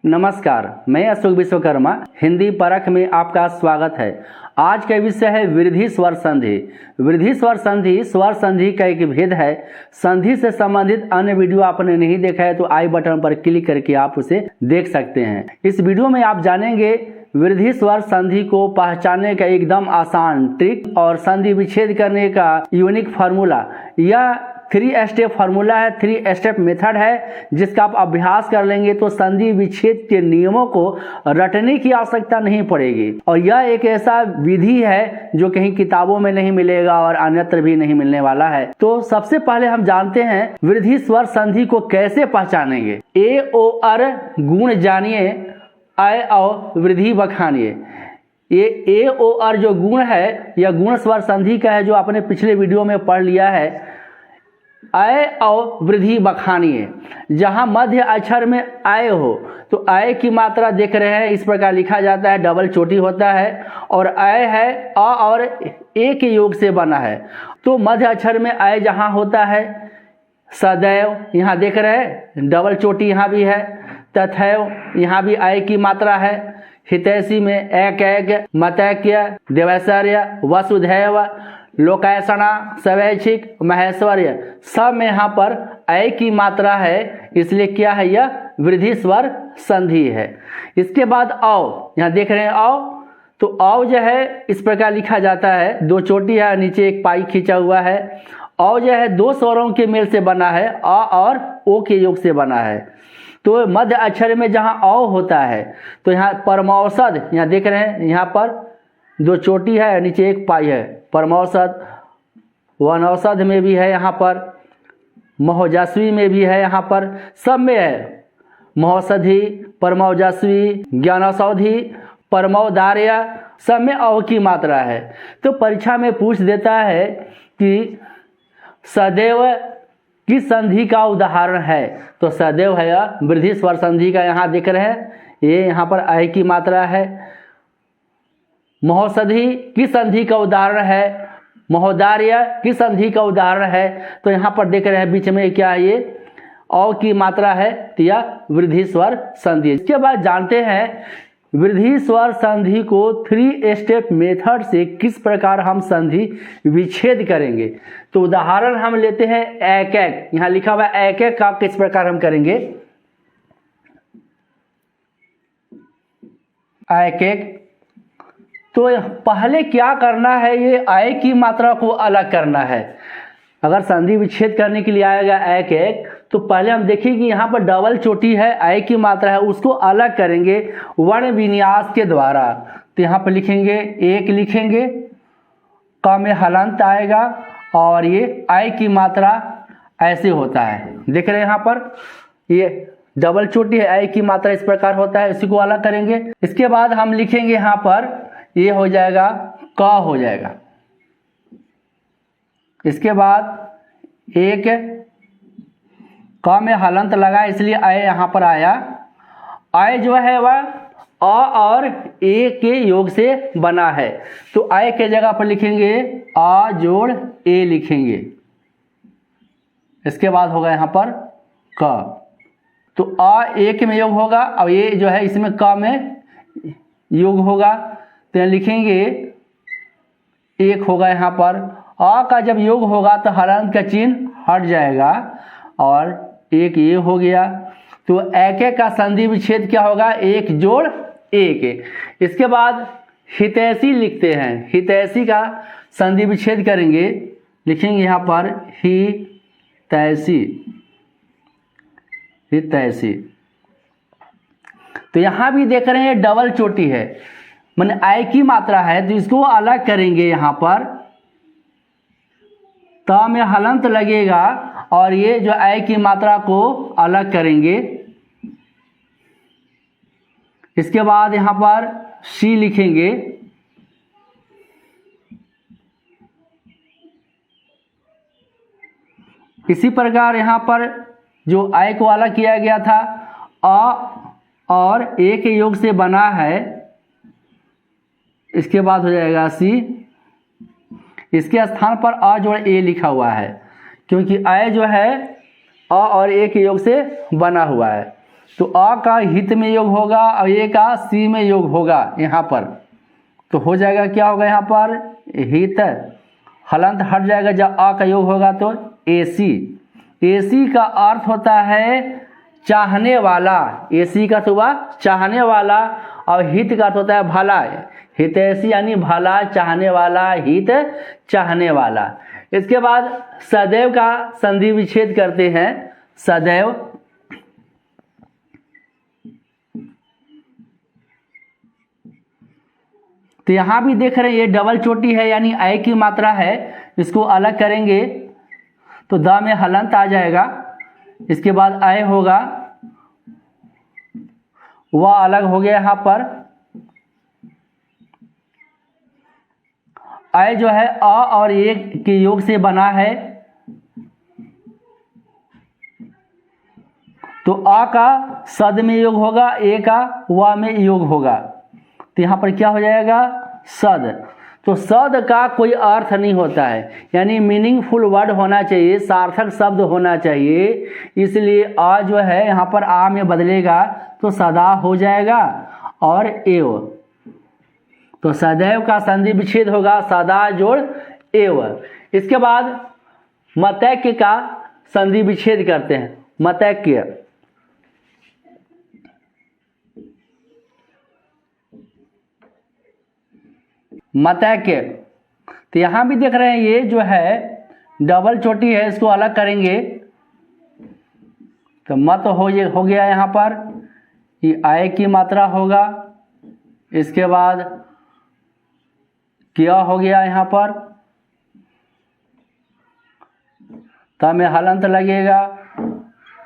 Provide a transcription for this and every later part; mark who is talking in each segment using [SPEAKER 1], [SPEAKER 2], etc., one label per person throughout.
[SPEAKER 1] नमस्कार, मैं अशोक विश्वकर्मा हिंदी परख में आपका स्वागत है। आज का विषय है वृद्धि स्वर संधि। वृद्धि स्वर संधि स्वर संधि का एक भेद है। संधि से संबंधित अन्य वीडियो आपने नहीं देखा है तो आई बटन पर क्लिक करके आप उसे देख सकते हैं। इस वीडियो में आप जानेंगे वृद्धि स्वर संधि को पहचानने का एकदम आसान ट्रिक और संधि विच्छेद करने का यूनिक फार्मूला। यह 3 स्टेप फार्मूला है, 3 स्टेप मेथड है जिसका आप अभ्यास कर लेंगे तो संधि विच्छेद के नियमों को रटने की आवश्यकता नहीं पड़ेगी। और यह एक ऐसा विधि है जो कहीं किताबों में नहीं मिलेगा और अन्यत्र भी नहीं मिलने वाला है। तो सबसे पहले हम जानते हैं वृद्धि स्वर संधि को कैसे पहचानेंगे। ए ओ अर गुण जानिए, अय औ वृद्धि बखानिए। ये ए ओ अर जो गुण है यह गुण स्वर संधि का है जो आपने पिछले वीडियो में पढ़ लिया है। अय और वृद्धि बखानिए, जहाँ मध्य अक्षर में अय हो तो अय की मात्रा देख रहे हैं इस प्रकार लिखा जाता है, डबल चोटी होता है। और अय है अ और ए के योग से बना है। तो मध्य अक्षर में अय जहाँ होता है, सदैव यहाँ देख रहे हैं डबल चोटी यहाँ भी है, तथैव यहाँ भी अय की मात्रा है। हितैषी में एक एक, मतैक्य, देवैश्वर्य, वसुधैव, लोकायसना, स्वैच्छिक, महेश्वर्य, सब में यहाँ पर अय की मात्रा है, इसलिए क्या है यह वृद्धि स्वर संधि है। इसके बाद औ, यहाँ देख रहे हैं औ, तो औ जो है इस प्रकार लिखा जाता है, 2 चोटी है, नीचे एक पाई खींचा हुआ है। औ जो है 2 स्वरों के मेल से बना है, अ और ओ के योग से बना है। तो मध्य अक्षर में जहाँ औ होता है तो यहाँ परमौषध, यहाँ देख रहे हैं यहाँ पर 2 चोटी है, नीचे एक पाई है। परमौषध, वनौषध में भी है यहाँ पर, महोजस्वी में भी है यहाँ पर, सब में है। महोषधि, परमौजस्वी, ज्ञानौषधि, परमौदार्य, सब में औ की मात्रा है। तो परीक्षा में पूछ देता है कि सदैव किस संधि का उदाहरण है, तो सदैव है यह वृद्धि स्वर संधि का। यहाँ देख रहे हैं ये यहाँ पर अय की मात्रा है। महोषधि किस संधि का उदाहरण है, महोदार्य किस संधि का उदाहरण है, तो यहाँ पर देख रहे हैं बीच में क्या है, ये औ की मात्रा है, तो यह वृद्धि स्वर संधि। इसके बाद जानते हैं वृद्धि स्वर संधि को 3 स्टेप मेथड से किस प्रकार हम संधि विच्छेद करेंगे। तो उदाहरण हम लेते हैं एक एक, यहाँ लिखा हुआ है एक एक का किस प्रकार हम करेंगे। एक एक, तो पहले क्या करना है, ये अय की मात्रा को अलग करना है। अगर संधि विच्छेद करने के लिए आएगा एक एक, तो पहले हम देखें कि यहाँ पर डबल चोटी है, अय की मात्रा है, उसको अलग करेंगे वर्ण विन्यास के द्वारा। तो यहाँ पर लिखेंगे एक, लिखेंगे क में हलंत आएगा और ये अय की मात्रा ऐसे होता है, देख रहे हैं यहाँ पर ये डबल चोटी है, अय की मात्रा इस प्रकार होता है, इसी को अलग करेंगे। इसके बाद हम लिखेंगे यहाँ पर ये हो जाएगा क हो जाएगा। इसके बाद एक, क में हलंत लगा इसलिए अय यहाँ पर आया। अय जो है वह अ और ए के योग से बना है, तो अय के जगह पर लिखेंगे आ जोड़ ए लिखेंगे। इसके बाद होगा यहाँ पर क, तो आ एक में योग होगा, अब ये जो है इसमें क में योग होगा, तो यहाँ लिखेंगे एक होगा। यहाँ पर आ का जब योग होगा तो हलंत का चिन्ह हट जाएगा और एक ये हो गया। तो एक एक का संधि विच्छेद क्या होगा, एक जोड़ एक। इसके बाद हितैषी लिखते हैं, हितैषी का संधि विच्छेद करेंगे, लिखेंगे यहाँ पर हितैषी, हितैषी। तो यहाँ भी देख रहे हैं डबल चोटी है, माने अय की मात्रा है, तो इसको अलग करेंगे। यहाँ पर त में हलंत लगेगा और ये जो अय की मात्रा को अलग करेंगे। इसके बाद यहाँ पर सी लिखेंगे। इसी प्रकार यहाँ पर जो अय को अलग किया गया था, अ और ए के योग से बना है, इसके बाद हो जाएगा सी। इसके स्थान पर अ जोड़ ए लिखा हुआ है क्योंकि अय जो है अ और ए के योग से बना हुआ है। तो अ का हित में योग होगा और ए का सी में योग होगा यहाँ पर, तो हो जाएगा क्या होगा यहाँ पर हित, हलंत हट जाएगा जब अ का योग होगा तो एसी। एसी का अर्थ होता है चाहने वाला, एसी का तो हुआ चाहने वाला, और हित का अर्थ होता है भला। हितैषी यानी भला चाहने वाला, हित चाहने वाला। इसके बाद सदैव का संधि विच्छेद करते हैं। सदैव, तो यहाँ भी देख रहे हैं ये डबल चोटी है यानी अय की मात्रा है, इसको अलग करेंगे तो द में हलंत आ जाएगा, इसके बाद अय होगा, वह अलग हो गया यहाँ पर। अय जो है अ और ए के योग से बना है, तो अ का सद में योग होगा, ए का व में योग होगा, तो यहाँ पर क्या हो जाएगा सद। तो सद का कोई अर्थ नहीं होता है, यानी मीनिंगफुल वर्ड होना चाहिए, सार्थक शब्द होना चाहिए, इसलिए अ जो है यहाँ पर आ में बदलेगा तो सदा हो जाएगा और एव, तो सदैव का संधि विच्छेद होगा सदा जोड़ एव। इसके बाद मतैक्य का संधि विच्छेद करते हैं। मतैक्य, मतैक्य, तो यहाँ भी देख रहे हैं ये जो है डबल चोटी है, इसको अलग करेंगे तो मत हो गया यहाँ पर, ये आय की मात्रा होगा, इसके बाद क्या हो गया यहाँ पर त में हलंत लगेगा,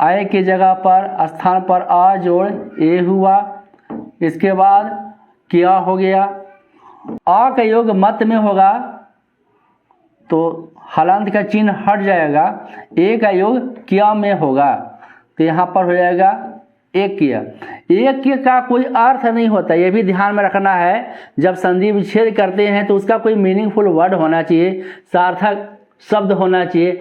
[SPEAKER 1] आय की जगह पर स्थान पर आ जोड़ ए हुआ, इसके बाद क्या हो गया, आ का योग मत में होगा तो हलंत का चिन्ह हट जाएगा, ए का योग क्या में होगा तो यहाँ पर हो जाएगा ऐक्य। ऐक्य का कोई अर्थ नहीं होता, ये भी ध्यान में रखना है, जब संधि विच्छेद करते हैं तो उसका कोई मीनिंगफुल वर्ड होना चाहिए, सार्थक शब्द होना चाहिए।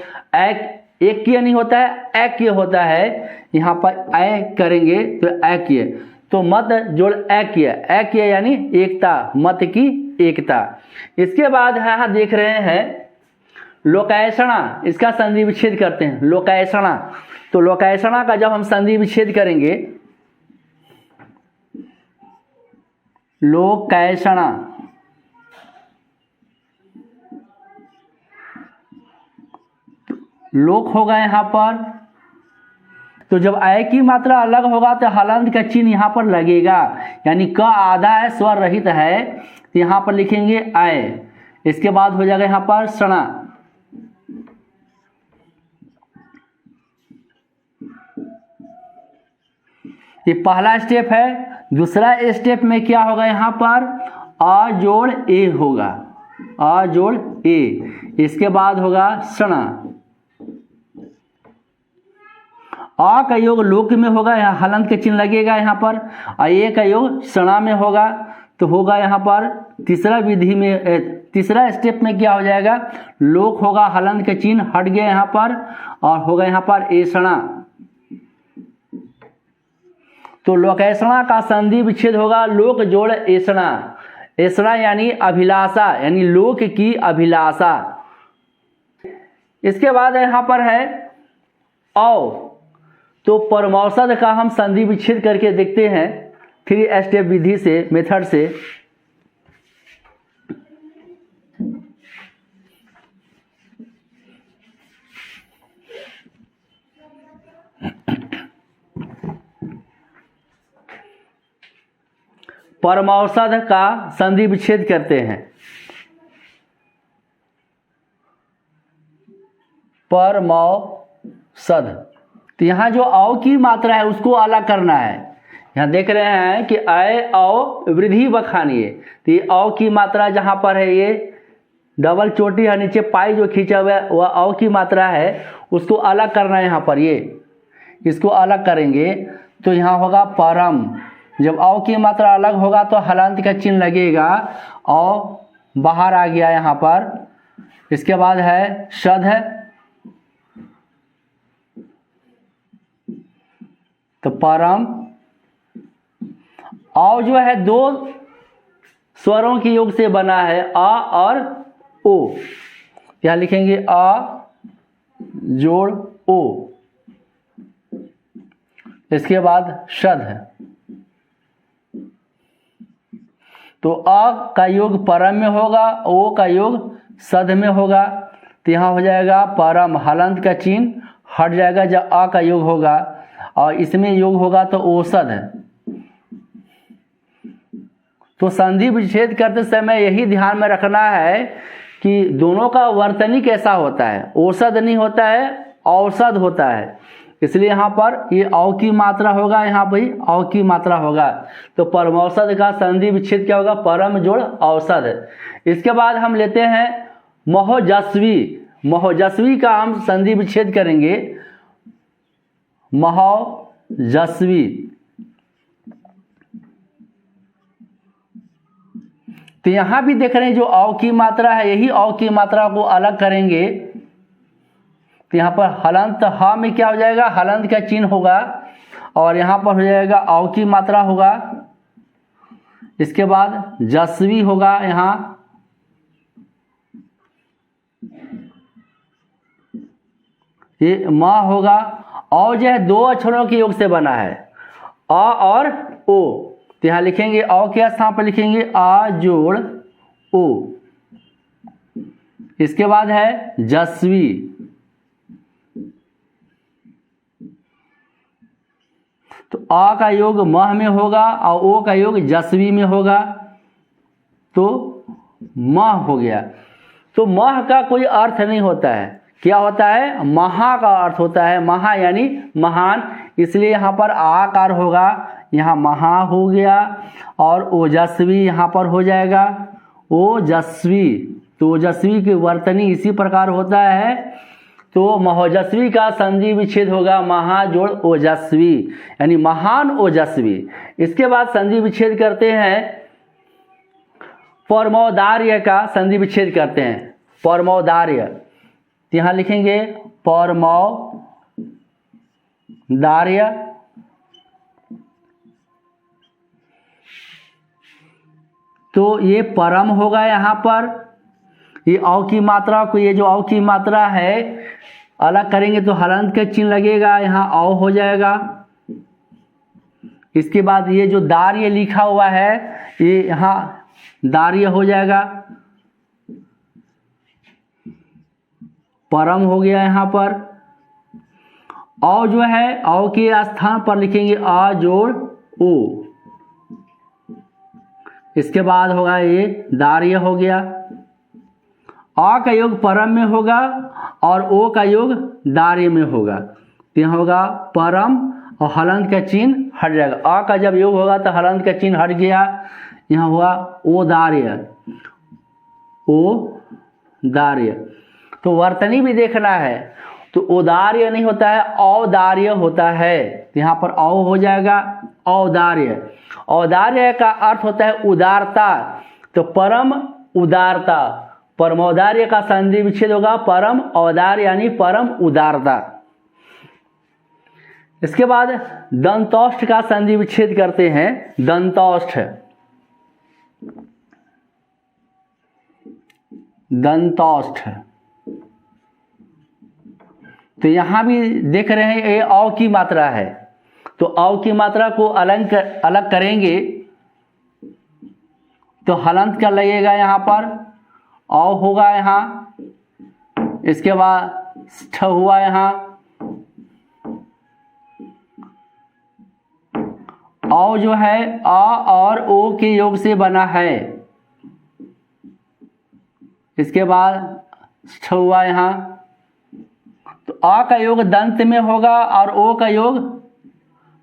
[SPEAKER 1] ऐक्य नहीं होता है, ऐक्य होता है, यहाँ पर ऐ करेंगे तो ऐक्य, तो मत जोड़ ऐक्य, ऐक्य यानी एकता, मत की एकता। इसके बाद यहाँ देख रहे हैं लोकैषणा, इसका संधि विच्छेद करते हैं। लोकैषणा, तो लोकैषणा का जब हम संधि विच्छेद करेंगे, लोकैषणा, लोक होगा यहाँ पर, तो जब आय की मात्रा अलग होगा तो हलंत का चिन्ह यहाँ पर लगेगा, यानी क आधा है स्वर रहित है, तो यहाँ पर लिखेंगे आय, इसके बाद हो जाएगा यहाँ पर सणा। ये पहला स्टेप है। दूसरा स्टेप में क्या होगा, यहाँ पर आ जोड़ ए होगा, आ जोड़ ए, इसके बाद होगा सणा। आ का योग लोक में होगा, यहाँ हलंत के चिन्ह लगेगा यहाँ पर, और ए का योग सणा में होगा, तो होगा यहाँ पर तीसरा विधि में, तीसरा स्टेप में क्या हो जाएगा, लोक होगा, हलंत के चिन्ह हट गया यहाँ पर, और होगा यहाँ पर ए सणा। तो लोकैषणा का संधि विच्छेद होगा लोक जोड़ ऐषणा। ऐषणा यानी अभिलाषा, यानी लोक की अभिलाषा। इसके बाद यहाँ पर है औ, तो परमौषध का हम संधि विच्छेद करके देखते हैं 3 स्टेप विधि से, मेथड से। परमौषध का संधि विच्छेद करते हैं। परमौषध, तो यहाँ जो औ की मात्रा है उसको अलग करना है। यहाँ देख रहे हैं कि अय औ वृद्धि बखानिए, तो ये औ की मात्रा जहाँ पर है ये डबल चोटी है, नीचे पाई जो खींचा हुआ है वह औ की मात्रा है, उसको अलग करना है। यहाँ पर ये इसको अलग करेंगे तो यहाँ होगा परम, जब औ की मात्रा अलग होगा तो हलंत का चिन्ह लगेगा, औ बाहर आ गया यहाँ पर। इसके बाद है शध, तो परम। औ जो है दो स्वरों के योग से बना है, आ और ओ। क्या लिखेंगे? आ जोड़ ओ। इसके बाद शध। तो आ का योग परम में होगा, ओ का योग सध में होगा। तो यहाँ हो जाएगा परम, हलंत का चिन्ह हट जाएगा जब आ का योग होगा, और इसमें योग होगा तो औसध है। तो संधि विच्छेद करते समय यही ध्यान में रखना है कि दोनों का वर्तनी कैसा होता है। औसध नहीं होता है, औसध होता है। इसलिए यहाँ पर ये औ की मात्रा होगा, यहाँ पर औ की मात्रा होगा। तो परमौसध का संधि विच्छेद क्या होगा? परम जोड़ औसध। इसके बाद हम लेते हैं महोजस्वी। महोजस्वी का हम संधि विच्छेद करेंगे। महोजस्वी। तो यहां भी देख रहे हैं जो औ की मात्रा है, यही औ की मात्रा को अलग करेंगे। तो यहाँ पर हलंत ह में क्या हो जाएगा? हलंत का चिन्ह होगा, और यहाँ पर हो जाएगा औ की मात्रा होगा। इसके बाद जस्वी होगा, यहाँ ये म होगा। औ जो है दो अक्षरों के योग से बना है, अ और ओ। तो यहाँ लिखेंगे औ के स्थान पर लिखेंगे आ जोड़ ओ। इसके बाद है जस्वी। तो आ का योग मह में होगा और ओ का योग जस्वी में होगा, तो मह हो गया। तो मह का कोई अर्थ नहीं होता है। क्या होता है? महा का अर्थ होता है, महा यानी महान। इसलिए यहाँ पर आकार होगा, यहाँ महा हो गया, और ओजस्वी यहाँ पर हो जाएगा ओजस्वी। तो ओजस्वी की वर्तनी इसी प्रकार होता है। तो महोजस्वी का संधि विच्छेद होगा महा जोड़ ओजस्वी, यानी महान ओजस्वी। इसके बाद संधि विच्छेद करते हैं परमौदार्य का संधि विच्छेद करते हैं। परमौदार्य, यहाँ लिखेंगे परमौदार्य। तो ये परम होगा, यहाँ पर ये औ की मात्रा को, ये जो औ की मात्रा है अलग करेंगे तो हलंत का चिन्ह लगेगा, यहाँ औ हो जाएगा। इसके बाद ये जो दार्य लिखा हुआ है, ये यहाँ दार्य हो जाएगा, परम हो गया यहाँ पर। औ जो है औ के स्थान पर लिखेंगे आ जोड़ ओ। इसके बाद होगा ये दार्य हो गया। आ का योग परम में होगा और ओ का योग दार्य में होगा। तो यहाँ होगा परम और हलंत का चिन्ह हट जाएगा। आ का जब योग होगा तो हलंत का चिन्ह हट गया, यहाँ हुआ ओ दार्य। ओ दार्य। तो वर्तनी भी देखना है, तो औदार्य नहीं होता है, औदार्य होता है। यहाँ पर औ हो जाएगा औदार्य। औदार्य का अर्थ होता है उदारता, तो परम उदारता। परमौदार्य का संधि विच्छेद होगा परम औदार्य, यानी परम उदारता। इसके बाद दंतौष्ठ का संधि विच्छेद करते हैं। दंतौष्ठ, दंतौष्ठ। तो यहां भी देख रहे हैं ये औ की मात्रा है, तो औ की मात्रा को अलग करेंगे तो हलंत का लगेगा, यहाँ पर औ होगा यहाँ। इसके बाद ष्ठ हुआ यहाँ, औ जो है आ और ओ के योग से बना है। इसके बाद ष्ठ हुआ यहाँ, तो आ का योग दंत में होगा और ओ का योग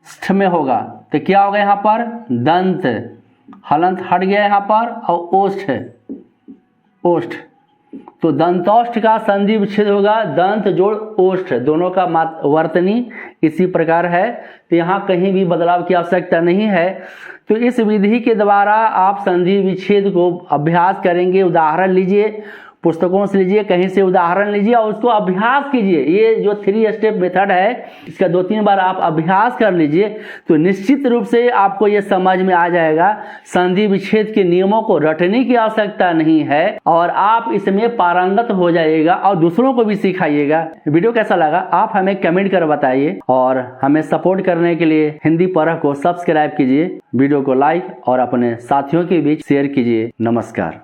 [SPEAKER 1] ष्ठ में होगा। तो क्या होगा यहाँ पर? दंत। हलंत हट गया यहाँ पर, और ओष्ठ, ओष्ठ। तो दंतौष्ठ का संधि विच्छेद होगा दंत जोड़ ओष्ठ, दोनों का वर्तनी इसी प्रकार है। तो यहाँ कहीं भी बदलाव की आवश्यकता नहीं है। तो इस विधि के द्वारा आप संधि विच्छेद को अभ्यास करेंगे। उदाहरण लीजिए, पुस्तकों से लीजिए, कहीं से उदाहरण लीजिए और उसको अभ्यास कीजिए। ये जो 3 स्टेप मेथड है, इसका 2-3 बार आप अभ्यास कर लीजिए तो निश्चित रूप से आपको ये समझ में आ जाएगा। संधि विच्छेद के नियमों को रटने की आवश्यकता नहीं है और आप इसमें पारंगत हो जाइएगा और दूसरों को भी सिखाइएगा। वीडियो कैसा लगा आप हमें कमेंट कर बताइए और हमें सपोर्ट करने के लिए हिंदी परख को सब्सक्राइब कीजिए, वीडियो को लाइक और अपने साथियों के बीच शेयर कीजिए। नमस्कार।